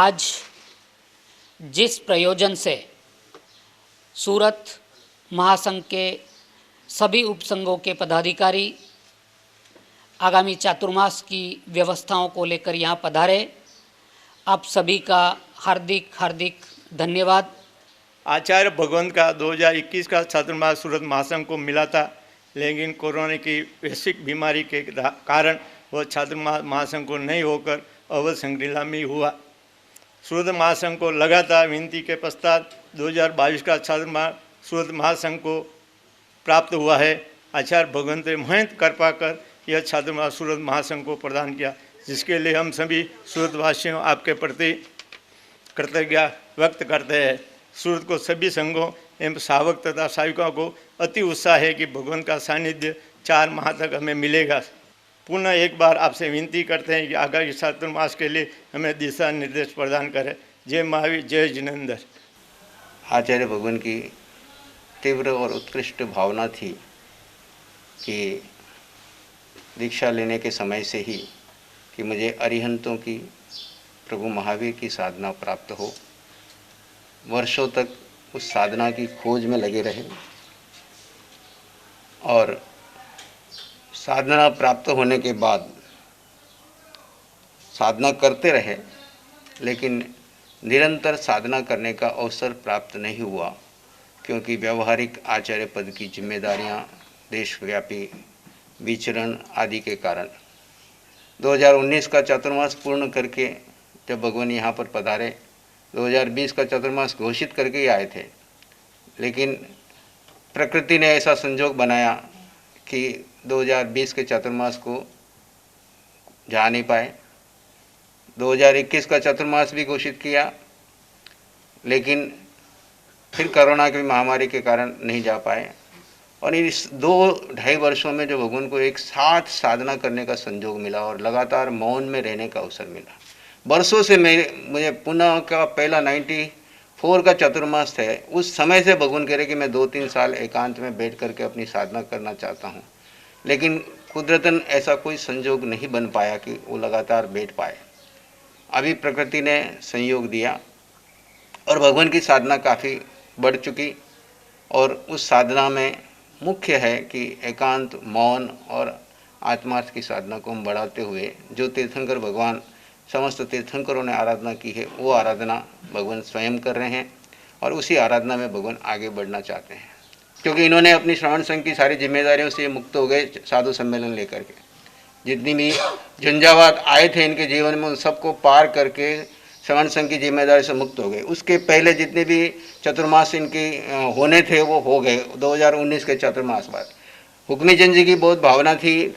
आज जिस प्रयोजन से सूरत महासंघ के सभी उपसंघों के पदाधिकारी आगामी चातुर्मास की व्यवस्थाओं को लेकर यहाँ पधारे, आप सभी का हार्दिक हार्दिक धन्यवाद। आचार्य भगवंत का 2021 का चातुर्मास सूरत महासंघ को मिला था, लेकिन कोरोना की वैश्विक बीमारी के कारण वह चातुर्मास महासंघ को नहीं होकर अवध संग्रीला में हुआ। सूरत महासंघ को लगातार विनती के पश्चात 2022 का चातुर्मास सूरत महासंघ को प्राप्त हुआ है। आचार्य भगवंत ने महंत कृपा कर यह चातुर्मास सूरत महासंघ को प्रदान किया, जिसके लिए हम सभी सूरतवासियों आपके प्रति कृतज्ञता व्यक्त करते हैं। सूरत को सभी संघों एवं सावक तथा साविकाओं को अति उत्साह है कि भगवान का सानिध्य 4 माह तक हमें मिलेगा। पुनः एक बार आपसे विनती करते हैं कि आगामी चातुर्मास के लिए हमें दिशा निर्देश प्रदान करें। जय महावीर, जय जिनेंद्र। आचार्य भगवान की तीव्र और उत्कृष्ट भावना थी कि दीक्षा लेने के समय से ही कि मुझे अरिहंतों की प्रभु महावीर की साधना प्राप्त हो। वर्षों तक उस साधना की खोज में लगे रहे और साधना प्राप्त होने के बाद साधना करते रहे, लेकिन निरंतर साधना करने का अवसर प्राप्त नहीं हुआ, क्योंकि व्यवहारिक आचार्य पद की जिम्मेदारियां, देशव्यापी विचरण आदि के कारण 2019 का चातुर्मास पूर्ण करके जब भगवान यहाँ पर पधारे, 2020 का चातुर्मास घोषित करके ही आए थे, लेकिन प्रकृति ने ऐसा संजोग बनाया कि 2020 के चातुर्मास को जा नहीं पाए। 2021 का चातुर्मास भी घोषित किया, लेकिन फिर कोरोना की महामारी के कारण नहीं जा पाए। और इस 2-2.5 वर्षों में जो भगवान को एक साथ साधना करने का संजोग मिला और लगातार मौन में रहने का अवसर मिला। वर्षों से मुझे पुनः का पहला 94 का चातुर्मास है, उस समय से भगवान कह रहे कि मैं 2-3 साल एकांत में बैठ करके अपनी साधना करना चाहता हूँ, लेकिन कुदरतन ऐसा कोई संजोग नहीं बन पाया कि वो लगातार बैठ पाए। अभी प्रकृति ने संयोग दिया और भगवान की साधना काफ़ी बढ़ चुकी, और उस साधना में मुख्य है कि एकांत, मौन और आत्मार्थ की साधना को हम बढ़ाते हुए जो तीर्थंकर भगवान समस्त तीर्थंकरों ने आराधना की है, वो आराधना भगवान स्वयं कर रहे हैं और उसी आराधना में भगवान आगे बढ़ना चाहते हैं, क्योंकि इन्होंने अपनी श्रवण संघ की सारी जिम्मेदारियों से मुक्त हो गए। साधु सम्मेलन लेकर के जितनी भी झंझावात आए थे इनके जीवन में, उन सबको पार करके श्रवण संघ की जिम्मेदारी से मुक्त हो गए। उसके पहले जितने भी चतुर्मास इनके होने थे वो हो गए। 2019 के चतुर्मास बाद हुक्मी चंद जी की बहुत भावना थी,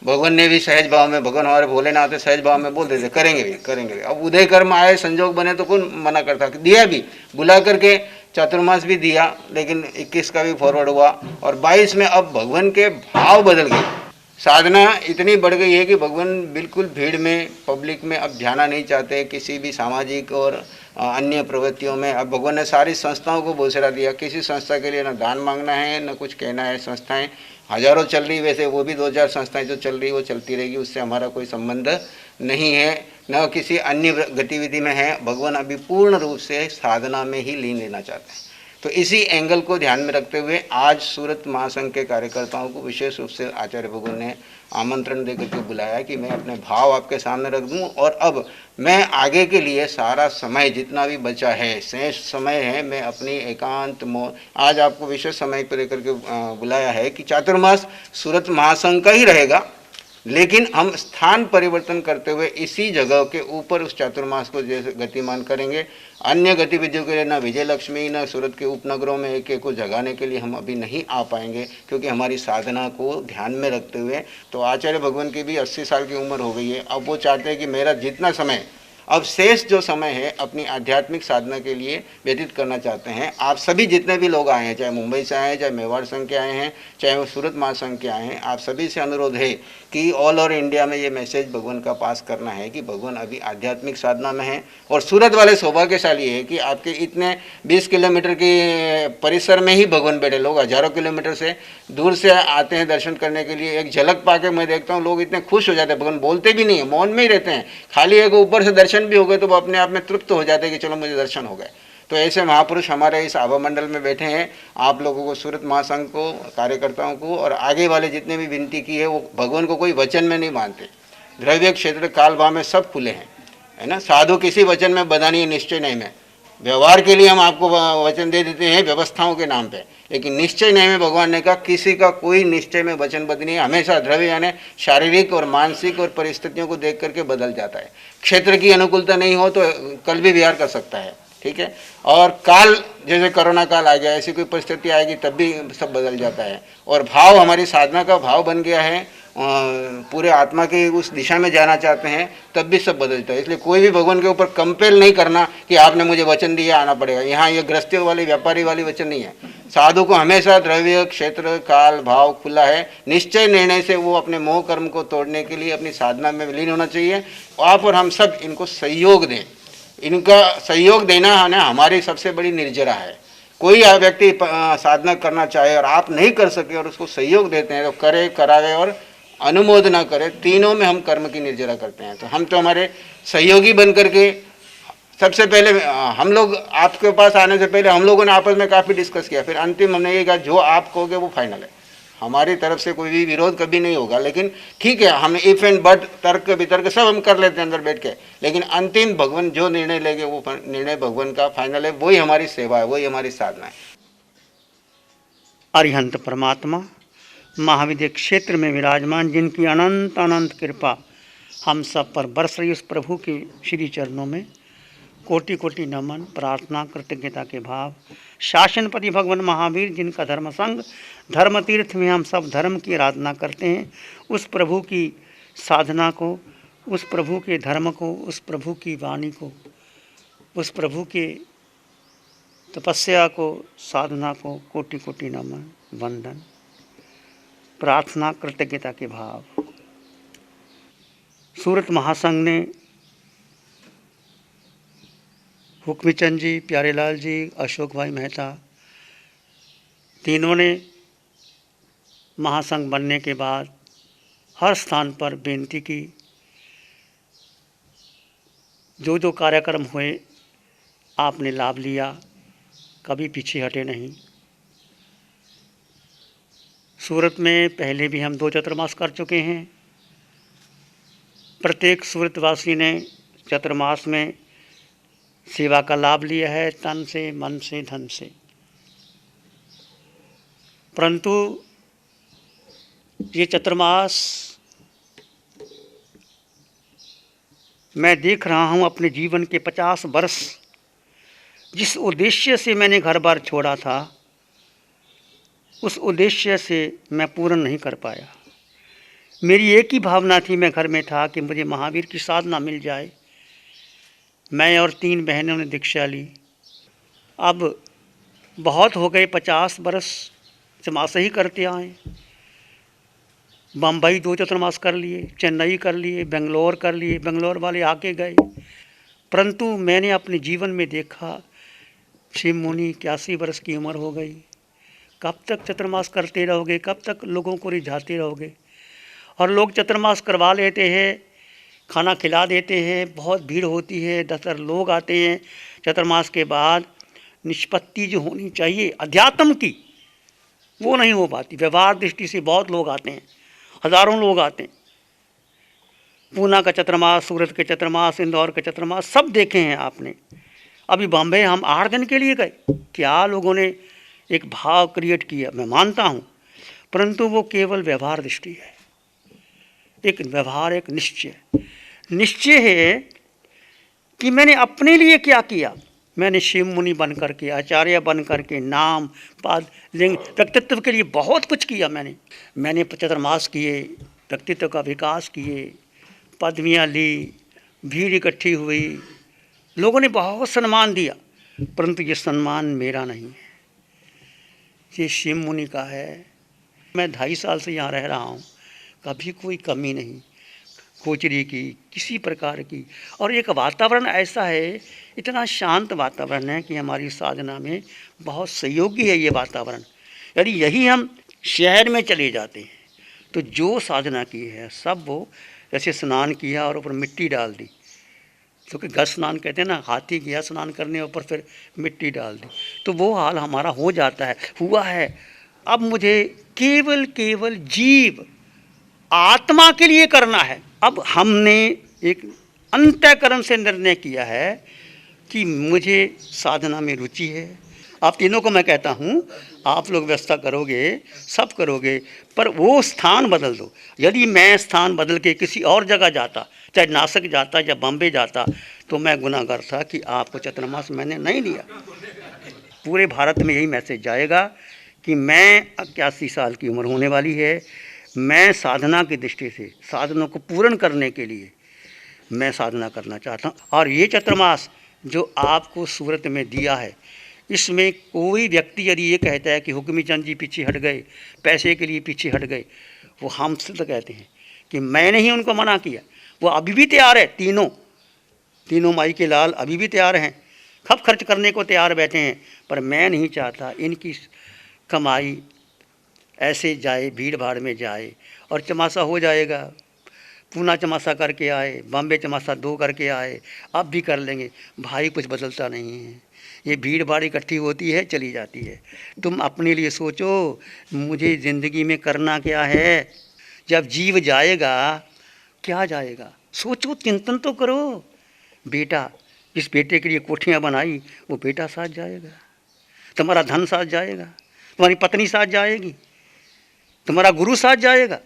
भगवान ने भी सहज भाव में, भगवान हमारे भोलेनाथ ने सहज भाव में बोल देते करेंगे भी करेंगे भी। अब उदय कर्म आए, संजोग बने तो कौन मना करता, दिया भी, बुला करके चातुर्मास भी दिया, लेकिन 21 का भी फॉरवर्ड हुआ और 22 में अब भगवान के भाव बदल गए। साधना इतनी बढ़ गई है कि भगवान बिल्कुल भीड़ में, पब्लिक में अब ध्यान नहीं चाहते, किसी भी सामाजिक और अन्य प्रवृत्तियों में। अब भगवान ने सारी संस्थाओं को बोसरा दिया, किसी संस्था के लिए ना दान मांगना है न कुछ कहना है। संस्थाएं हजारों चल रही, वैसे वो भी 2-4 संस्थाएं जो चल रही वो चलती रहेगी, उससे हमारा कोई संबंध नहीं है, न किसी अन्य गतिविधि में है। भगवान अभी पूर्ण रूप से साधना में ही लीन लेना चाहते हैं। तो इसी एंगल को ध्यान में रखते हुए आज सूरत महासंघ के कार्यकर्ताओं को विशेष रूप से आचार्य भगवान ने आमंत्रण देकर के बुलाया कि मैं अपने भाव आपके सामने रख दूं और अब मैं आगे के लिए सारा समय जितना भी बचा है, शेष समय है, मैं अपनी एकांत मौन, आज आपको विशेष समय पर लेकर के बुलाया है कि चातुर्मास सूरत महासंघ का ही रहेगा, लेकिन हम स्थान परिवर्तन करते हुए इसी जगह के ऊपर उस चातुर्मास को जैसे गतिमान करेंगे। अन्य गतिविधियों के लिए न विजय लक्ष्मी न सूरत के उपनगरों में एक को जगाने के लिए हम अभी नहीं आ पाएंगे, क्योंकि हमारी साधना को ध्यान में रखते हुए। तो आचार्य भगवान की भी 80 साल की उम्र हो गई है। अब वो चाहते हैं कि मेरा जितना समय, अब शेष जो समय है अपनी आध्यात्मिक साधना के लिए व्यतीत करना चाहते हैं। आप सभी जितने भी लोग आए हैं, चाहे मुंबई से आए हैं, चाहे मेवाड़ संघ के आए हैं, चाहे वो सूरत महासंघ के आए हैं, आप सभी से अनुरोध है कि ऑल ओवर इंडिया में ये मैसेज भगवान का पास करना है कि भगवान अभी आध्यात्मिक साधना में है। और सूरत वाले सौभाग्यशाली है कि आपके इतने 20 किलोमीटर के परिसर में ही भगवान बैठे। लोग हजारों किलोमीटर से दूर से आते हैं दर्शन करने के लिए। एक झलक पा के मैं देखता हूँ लोग इतने खुश हो जाते हैं, भगवान बोलते भी नहीं है, मौन में ही रहते हैं, खाली एक ऊपर से दर्शन दर्शन भी हो गए तो वो अपने आप में तृप्त हो जाते हैं कि चलो मुझे दर्शन हो गए। तो ऐसे महापुरुष हमारे इस आभा मंडल में बैठे हैं। आप लोगों को, सूरत महासंघ को, कार्यकर्ताओं को और आगे वाले जितने भी विनती की है, वो भगवान को कोई वचन में नहीं मानते। द्रव्य क्षेत्र काल भाव में सब खुले हैं, है ना। साधु किसी वचन में बधानीय निश्चय नहीं में। व्यवहार के लिए हम आपको वचन दे देते हैं व्यवस्थाओं के नाम पे, लेकिन निश्चय नहीं में भगवान ने कहा किसी का कोई निश्चय में वचनबद्ध नहीं है। हमेशा द्रव्य यानी शारीरिक और मानसिक और परिस्थितियों को देख करके बदल जाता है। क्षेत्र की अनुकूलता नहीं हो तो कल भी विहार कर सकता है, ठीक है। और काल, जैसे कोरोना काल आ गया, ऐसी कोई परिस्थिति आएगी तब भी सब बदल जाता है। और भाव, हमारी साधना का भाव बन गया है, पूरे आत्मा के उस दिशा में जाना चाहते हैं, तब भी सब बदलता है। इसलिए कोई भी भगवान के ऊपर कंपेल नहीं करना कि आपने मुझे वचन दिया आना पड़ेगा। यहाँ ये गृहस्थियों वाली, व्यापारी वाली वचन नहीं है। साधु को हमेशा द्रव्य क्षेत्र काल भाव खुला है। निश्चय निर्णय से वो अपने मोह कर्म को तोड़ने के लिए अपनी साधना में विलीन होना चाहिए। आप और हम सब इनको सहयोग दें। इनका सहयोग देना है ना हमारी सबसे बड़ी निर्जरा है। कोई व्यक्ति साधना करना चाहे और आप नहीं कर सके और उसको सहयोग देते हैं तो करे, करावे और अनुमोदना करे, तीनों में हम कर्म की निर्जरा करते हैं। तो हम तो हमारे सहयोगी बन करके सबसे पहले हम लोग आपके पास आने से पहले हम लोगों ने आपस में काफ़ी डिस्कस किया, फिर अंतिम हमने ये कहा जो आप कहोगे वो फाइनल है। हमारी तरफ से कोई भी विरोध कभी नहीं होगा, लेकिन ठीक है हम इफ एंड बट, तर्क वितर्क सब हम कर लेते हैं अंदर बैठ के, लेकिन अंतिम भगवान जो निर्णय लेंगे वो निर्णय भगवान का फाइनल है। वही हमारी सेवा है, वही हमारी साधना है। अरिहंत परमात्मा महाविद्य क्षेत्र में विराजमान, जिनकी अनंत अनंत कृपा हम सब पर बरस रही, उस प्रभु के श्री चरणों में कोटि कोटि नमन, प्रार्थना, कृतज्ञता के भाव। शासनपति भगवान महावीर, जिनका धर्म संघ धर्म तीर्थ में हम सब धर्म की आराधना करते हैं, उस प्रभु की साधना को, उस प्रभु के धर्म को, उस प्रभु की वाणी को, उस प्रभु के तपस्या को, साधना को कोटि कोटि नमन, वंदन, प्रार्थना, कृतज्ञता के भाव। सूरत महासंघ ने हुक्मीचंद जी, प्यारेलाल जी, अशोक भाई मेहता, तीनों ने महासंघ बनने के बाद हर स्थान पर बेनती की, जो जो कार्यक्रम हुए आपने लाभ लिया, कभी पीछे हटे नहीं। सूरत में पहले भी हम 2 चतुर्मास कर चुके हैं। प्रत्येक सूरतवासी ने चतुर्मास में सेवा का लाभ लिया है, तन से, मन से, धन से। परंतु ये चतुर्मास मैं देख रहा हूँ अपने जीवन के 50 वर्ष, जिस उद्देश्य से मैंने घर बार छोड़ा था, उस उद्देश्य से मैं पूर्ण नहीं कर पाया। मेरी एक ही भावना थी, मैं घर में था कि मुझे महावीर की साधना मिल जाए। मैं और 3 बहनों ने दीक्षा ली। अब बहुत हो गए, 50 वर्ष चमास ही करते आए। बम्बई 2 चतुर्मास कर लिए, चेन्नई कर लिए, बेंगलोर कर लिए, बेंगलोर वाले आके गए। परंतु मैंने अपने जीवन में देखा, शिव मुनि 81 वर्ष की उम्र हो गई, कब तक चतुर्मास करते रहोगे, कब तक लोगों को रिझाते रहोगे। और लोग चतुर्मास करवा लेते हैं, खाना खिला देते हैं, बहुत भीड़ होती है, 10 लोग आते हैं। चतुर्मास के बाद निष्पत्ति जो होनी चाहिए अध्यात्म की, वो नहीं हो पाती। व्यवहार दृष्टि से बहुत लोग आते हैं, हज़ारों लोग आते हैं। पूना का चतुर्मास, सूरत के चतुर्मास, इंदौर के चतुर्मास सब देखे हैं आपने। अभी बॉम्बे हम 8 दिन के लिए गए। क्या लोगों ने एक भाव क्रिएट किया, मैं मानता हूँ, परंतु वो केवल व्यवहार दृष्टि है। एक व्यवहार, एक निश्चय है कि मैंने अपने लिए क्या किया। मैंने शिव मुनि बन करके, आचार्य बन करके, नाम, पद, लिंग, व्यक्तित्व के लिए बहुत कुछ किया। मैंने चतुर्मास किए, व्यक्तित्व का विकास किए, पदवियाँ ली, भीड़ इकट्ठी हुई, लोगों ने बहुत सम्मान दिया, परंतु ये सम्मान मेरा नहीं है, ये शिव मुनि का है। मैं 2.5 साल से यहाँ रह रहा हूँ, कभी कोई कमी नहीं खोचरी की, किसी प्रकार की। और एक वातावरण ऐसा है, इतना शांत वातावरण है कि हमारी साधना में बहुत सहयोगी है ये वातावरण। यदि यही हम शहर में चले जाते हैं तो जो साधना की है सब वो, जैसे स्नान किया और ऊपर मिट्टी डाल दी, क्योंकि गज स्नान कहते हैं ना, हाथी गया स्नान करने ऊपर फिर मिट्टी डाल दी, तो वो हाल हमारा हो जाता है, हुआ है। अब मुझे केवल केवल जीव आत्मा के लिए करना है। अब हमने एक अंतःकरण से निर्णय किया है कि मुझे साधना में रुचि है। आप तीनों को मैं कहता हूँ, आप लोग व्यवस्था करोगे, सब करोगे, पर वो स्थान बदल दो। यदि मैं स्थान बदल के किसी और जगह जाता, चाहे नासिक जाता या बॉम्बे जाता, तो मैं गुनाहगार था कि आपको चतुर्मास मैंने नहीं लिया। पूरे भारत में यही मैसेज जाएगा कि मैं 81 साल की उम्र होने वाली है, मैं साधना की दृष्टि से साधनों को पूर्ण करने के लिए मैं साधना करना चाहता हूँ। और ये चतुर्मास जो आपको सूरत में दिया है, इसमें कोई व्यक्ति यदि ये कहता है कि हुक्मी चंद जी पीछे हट गए, पैसे के लिए पीछे हट गए, वो हम सिद्ध कहते हैं कि मैंने ही उनको मना किया। वो अभी भी तैयार है, तीनों माई के लाल अभी भी तैयार हैं, खप खर्च करने को तैयार बैठे हैं, पर मैं नहीं चाहता इनकी कमाई ऐसे जाए, भीड़ भाड़ में जाए। और चमासा हो जाएगा, पूना चमासा करके आए, बॉम्बे चमासा 2 करके आए, अब भी कर लेंगे। भाई कुछ बदलता नहीं है, ये भीड़ भाड़ इकट्ठी होती है, चली जाती है। तुम अपने लिए सोचो, मुझे ज़िंदगी में करना क्या है। जब जीव जाएगा, क्या जाएगा, सोचो, चिंतन तो करो। बेटा, जिस बेटे के लिए कोठियाँ बनाई, वो बेटा साथ जाएगा, तुम्हारा धन साथ जाएगा, तुम्हारी पत्नी साथ जाएगी, तुम्हारा गुरु साथ जाएगा।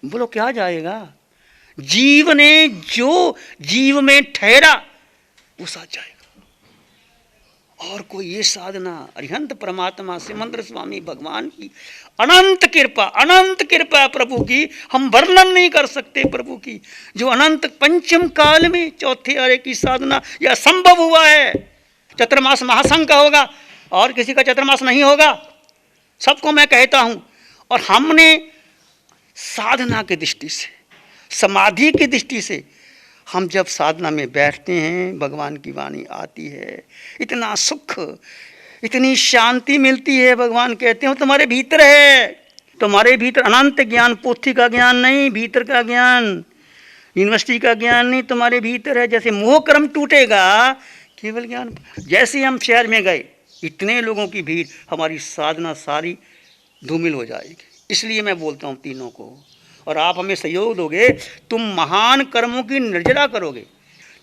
बोलो क्या जाएगा? जीव ने जो जीव में ठहरा वो साथ जाएगा। और कोई ये साधना अरिहंत परमात्मा सिमंद्र स्वामी भगवान की अनंत कृपा प्रभु की, हम वर्णन नहीं कर सकते प्रभु की, जो अनंत पंचम काल में चौथे आरे की साधना यह संभव हुआ है। चतुर्मास महासंघ का होगा और किसी का चतुर्मास नहीं होगा, सबको मैं कहता हूँ। और हमने साधना की दृष्टि से, समाधि की दृष्टि से, हम जब साधना में बैठते हैं, भगवान की वाणी आती है, इतना सुख, इतनी शांति मिलती है। भगवान कहते हैं तुम्हारे भीतर है, तुम्हारे भीतर अनंत ज्ञान, पोथी का ज्ञान नहीं, भीतर का ज्ञान, यूनिवर्सिटी का ज्ञान नहीं, तुम्हारे भीतर है। जैसे मोह कर्म टूटेगा, केवल ज्ञान। जैसे हम शहर में गए, इतने लोगों की भीड़, हमारी साधना सारी धूमिल हो जाएगी। इसलिए मैं बोलता हूँ तीनों को, और आप हमें सहयोग दोगे, तुम महान कर्मों की निर्जरा करोगे।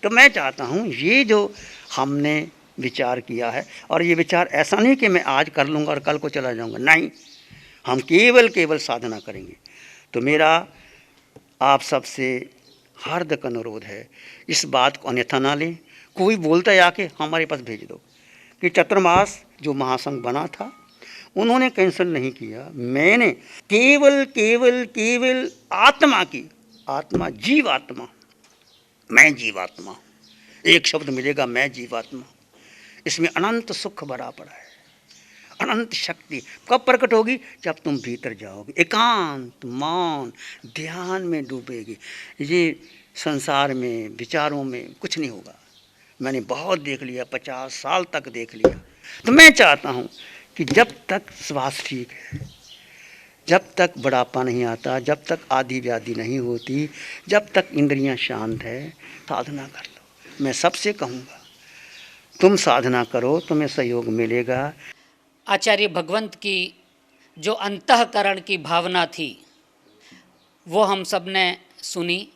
तो मैं चाहता हूँ ये जो हमने विचार किया है, और ये विचार ऐसा नहीं कि मैं आज कर लूँगा और कल को चला जाऊँगा, नहीं, हम केवल साधना करेंगे। तो मेरा आप सबसे हार्दिक अनुरोध है, इस बात को अन्यथा ना लें। कोई बोलता है आके हमारे पास भेज दो कि चतुर्मास जो महासंघ बना था उन्होंने कैंसिल नहीं किया, मैंने केवल आत्मा की, आत्मा जीवात्मा, मैं जीवात्मा, एक शब्द मिलेगा, मैं जीवात्मा। इसमें अनंत सुख भरा पड़ा है, अनंत शक्ति कब प्रकट होगी? जब तुम भीतर जाओगे, एकांत मौन ध्यान में डूबेगी। ये संसार में विचारों में कुछ नहीं होगा। मैंने बहुत देख लिया, 50 साल तक देख लिया। तो मैं चाहता हूँ कि जब तक श्वास ठीक है, जब तक बुढ़ापा नहीं आता, जब तक आदि व्याधि नहीं होती, जब तक इंद्रियां शांत है, साधना कर लो। मैं सबसे कहूँगा तुम साधना करो, तुम्हें सहयोग मिलेगा। आचार्य भगवंत की जो अंतःकरण की भावना थी वो हम सब ने सुनी,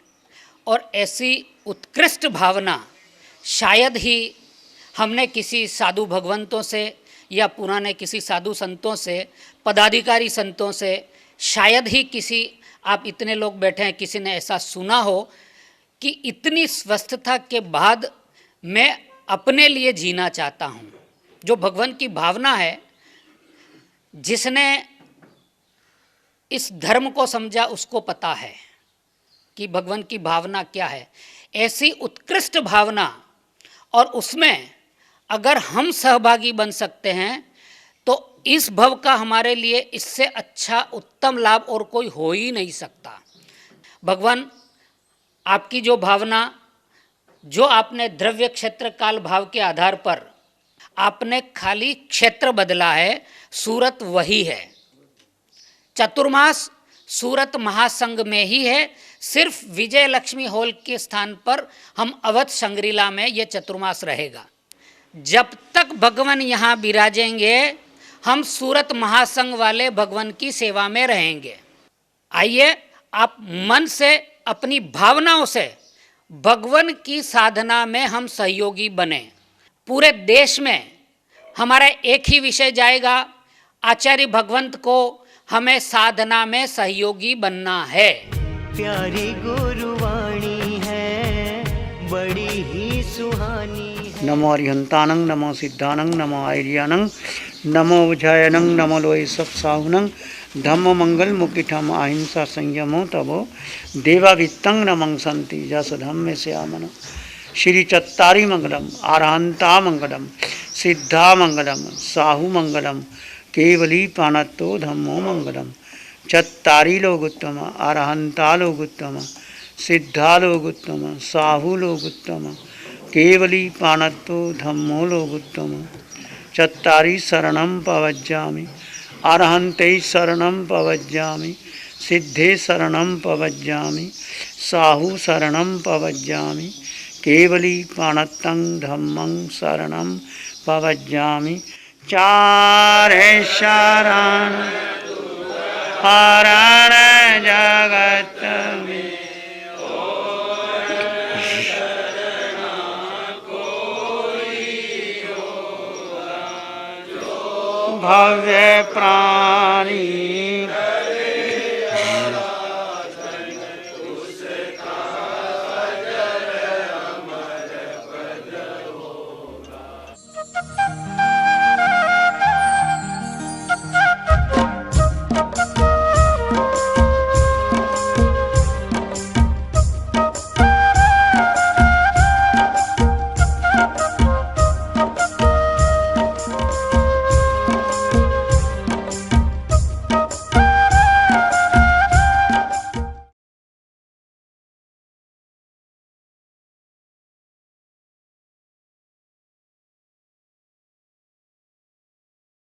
और ऐसी उत्कृष्ट भावना शायद ही हमने किसी साधु भगवंतों से या पुराने किसी साधु संतों से, पदाधिकारी संतों से, शायद ही किसी, आप इतने लोग बैठे हैं, किसी ने ऐसा सुना हो कि इतनी स्वस्थता के बाद मैं अपने लिए जीना चाहता हूँ। जो भगवान की भावना है, जिसने इस धर्म को समझा उसको पता है कि भगवान की भावना क्या है। ऐसी उत्कृष्ट भावना, और उसमें अगर हम सहभागी बन सकते हैं तो इस भव का हमारे लिए इससे अच्छा उत्तम लाभ और कोई हो ही नहीं सकता। भगवान आपकी जो भावना, जो आपने द्रव्य क्षेत्र काल भाव के आधार पर आपने खाली क्षेत्र बदला है, सूरत वही है। चतुर्मास सूरत महासंघ में ही है। सिर्फ विजय लक्ष्मी हॉल के स्थान पर हम अवध संग्रीला में ये चतुर्मास रहेगा। जब तक भगवान यहाँ विराजेंगे हम सूरत महासंघ वाले भगवान की सेवा में रहेंगे। आइए आप मन से अपनी भावनाओं से भगवान की साधना में हम सहयोगी बने। पूरे देश में हमारा एक ही विषय जाएगा, आचार्य भगवंत को हमें साधना में सहयोगी बनना है। प्यारी गुरुवाणी है बड़ी ही सुहानी है। नमो अरिहंतानंग, नमो सिद्धानंग, नमो आर्यानंग, नमो उजायनंग, नमो लोय सत्साहुनंग, धम्म मंगल मुकिठम अहिंसा संयमो तबो देवावित्तं नमं संति जस धम्मे श्यामन। श्री चत्तारी मंगलम, आरहंता मंगलम, सिद्धा मंगलम, साहु मंगलम, केवली पाणत्तो धम्मो मंगलम। चत्तारी लोग उत्तम, आरहंता लोग उत्तम, सिद्धा लोग उत्तम, साहु लोग उत्तम, केवली पाणत्तो धम्मो लोग उत्तम। चत्तारी शरणं पवज्जामि, अरहन्ते शरणं पवज्जामि, सिद्धे शरणं पवज्जामि, साहु शरणं पवज्जामि, केवली पाणत्तं धम्मं शरणं पवज्जामि। चारे शरण हरण जगत में भव्य प्राणी